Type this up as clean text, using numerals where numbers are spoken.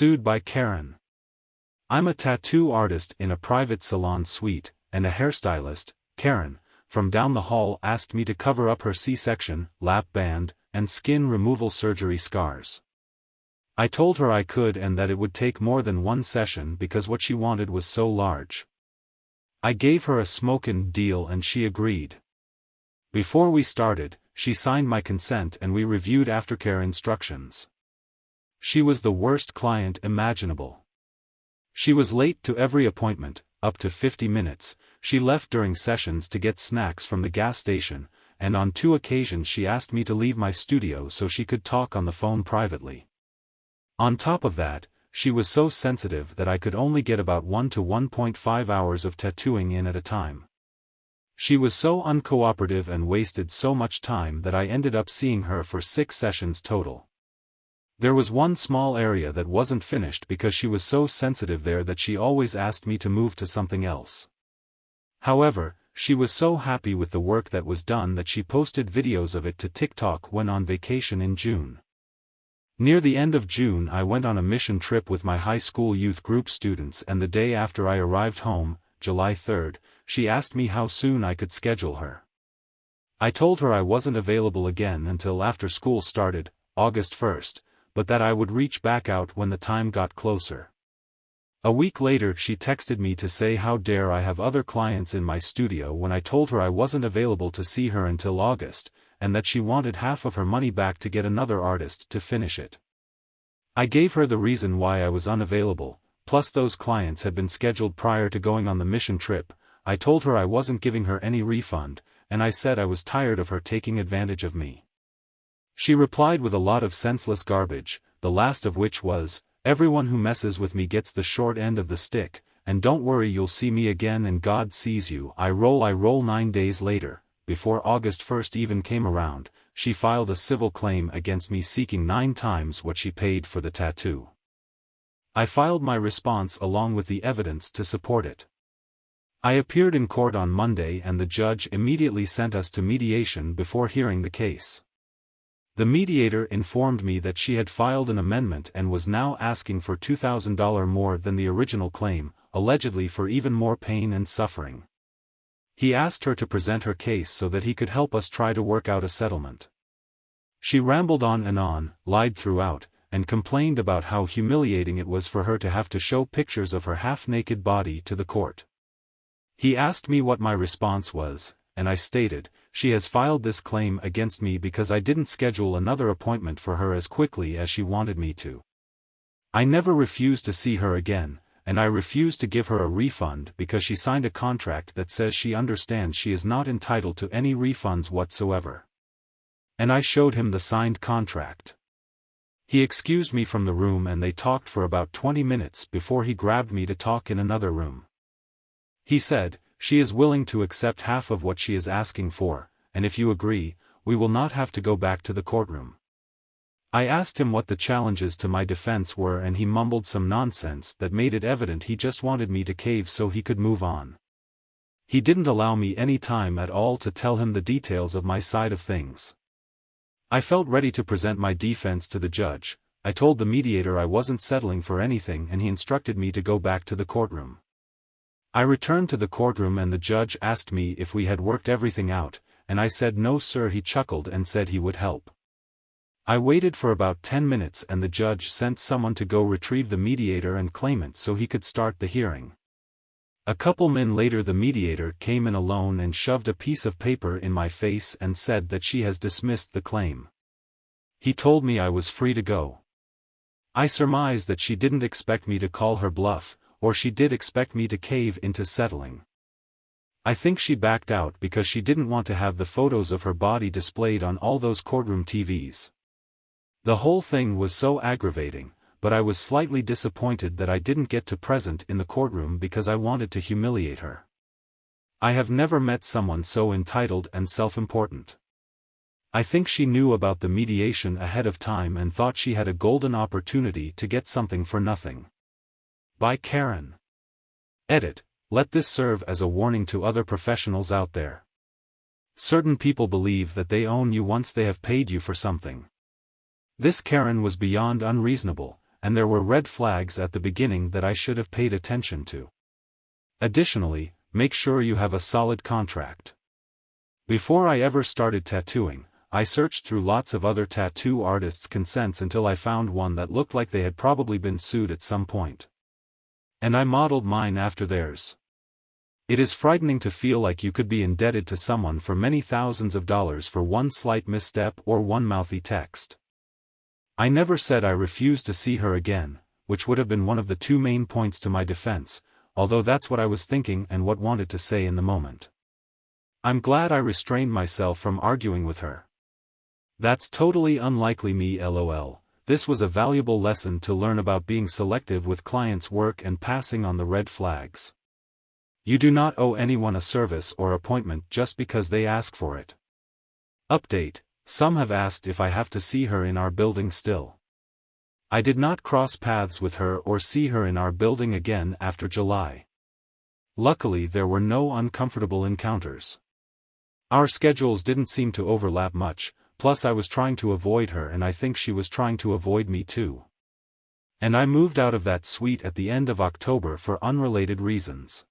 Sued by Karen. I'm a tattoo artist in a private salon suite, and a hairstylist, Karen, from down the hall asked me to cover up her C-section, lap band, and skin removal surgery scars. I told her I could and that it would take more than one session because what she wanted was so large. I gave her a smokin' deal and she agreed. Before we started, she signed my consent and we reviewed aftercare instructions. She was the worst client imaginable. She was late to every appointment, up to 50 minutes, she left during sessions to get snacks from the gas station, and on 2 occasions she asked me to leave my studio so she could talk on the phone privately. On top of that, she was so sensitive that I could only get about 1 to 1.5 hours of tattooing in at a time. She was so uncooperative and wasted so much time that I ended up seeing her for 6 sessions total. There was one small area that wasn't finished because she was so sensitive there that she always asked me to move to something else. However, she was so happy with the work that was done that she posted videos of it to TikTok when on vacation in June. Near the end of June I went on a mission trip with my high school youth group students, and the day after I arrived home, July 3rd, she asked me how soon I could schedule her. I told her I wasn't available again until after school started, August 1st, but that I would reach back out when the time got closer. A week later she texted me to say how dare I have other clients in my studio when I told her I wasn't available to see her until August, and that she wanted half of her money back to get another artist to finish it. I gave her the reason why I was unavailable, plus those clients had been scheduled prior to going on the mission trip. I told her I wasn't giving her any refund, and I said I was tired of her taking advantage of me. She replied with a lot of senseless garbage, the last of which was, "Everyone who messes with me gets the short end of the stick, and don't worry, you'll see me again and God sees you." I roll 9 days later, before August 1st even came around, she filed a civil claim against me seeking 9 times what she paid for the tattoo. I filed my response along with the evidence to support it. I appeared in court on Monday and the judge immediately sent us to mediation before hearing the case. The mediator informed me that she had filed an amendment and was now asking for $2,000 more than the original claim, allegedly for even more pain and suffering. He asked her to present her case so that he could help us try to work out a settlement. She rambled on and on, lied throughout, and complained about how humiliating it was for her to have to show pictures of her half-naked body to the court. He asked me what my response was, and I stated, "She has filed this claim against me because I didn't schedule another appointment for her as quickly as she wanted me to. I never refused to see her again, and I refused to give her a refund because she signed a contract that says she understands she is not entitled to any refunds whatsoever." And I showed him the signed contract. He excused me from the room and they talked for about 20 minutes before he grabbed me to talk in another room. He said, "She is willing to accept half of what she is asking for, and if you agree, we will not have to go back to the courtroom." I asked him what the challenges to my defense were and he mumbled some nonsense that made it evident he just wanted me to cave so he could move on. He didn't allow me any time at all to tell him the details of my side of things. I felt ready to present my defense to the judge. I told the mediator I wasn't settling for anything and he instructed me to go back to the courtroom. I returned to the courtroom and the judge asked me if we had worked everything out, and I said no sir. He chuckled and said he would help. I waited for about 10 minutes and the judge sent someone to go retrieve the mediator and claimant so he could start the hearing. A couple minutes later the mediator came in alone and shoved a piece of paper in my face and said that she has dismissed the claim. He told me I was free to go. I surmised that she didn't expect me to call her bluff, or she did expect me to cave into settling. I think she backed out because she didn't want to have the photos of her body displayed on all those courtroom TVs. The whole thing was so aggravating, but I was slightly disappointed that I didn't get to present in the courtroom because I wanted to humiliate her. I have never met someone so entitled and self-important. I think she knew about the mediation ahead of time and thought she had a golden opportunity to get something for nothing. By Karen. Edit. Let this serve as a warning to other professionals out there. Certain people believe that they own you once they have paid you for something. This Karen was beyond unreasonable, and there were red flags at the beginning that I should have paid attention to. Additionally, make sure you have a solid contract. Before I ever started tattooing, I searched through lots of other tattoo artists' consents until I found one that looked like they had probably been sued at some point. And I modeled mine after theirs. It is frightening to feel like you could be indebted to someone for many thousands of dollars for one slight misstep or one mouthy text. I never said I refused to see her again, which would have been one of the two main points to my defense, although that's what I was thinking and what wanted to say in the moment. I'm glad I restrained myself from arguing with her. That's totally unlikely me, lol. This was a valuable lesson to learn about being selective with clients' work and passing on the red flags. You do not owe anyone a service or appointment just because they ask for it. Update: some have asked if I have to see her in our building still. I did not cross paths with her or see her in our building again after July. Luckily, there were no uncomfortable encounters. Our schedules didn't seem to overlap much, plus I was trying to avoid her and I think she was trying to avoid me too. And I moved out of that suite at the end of October for unrelated reasons.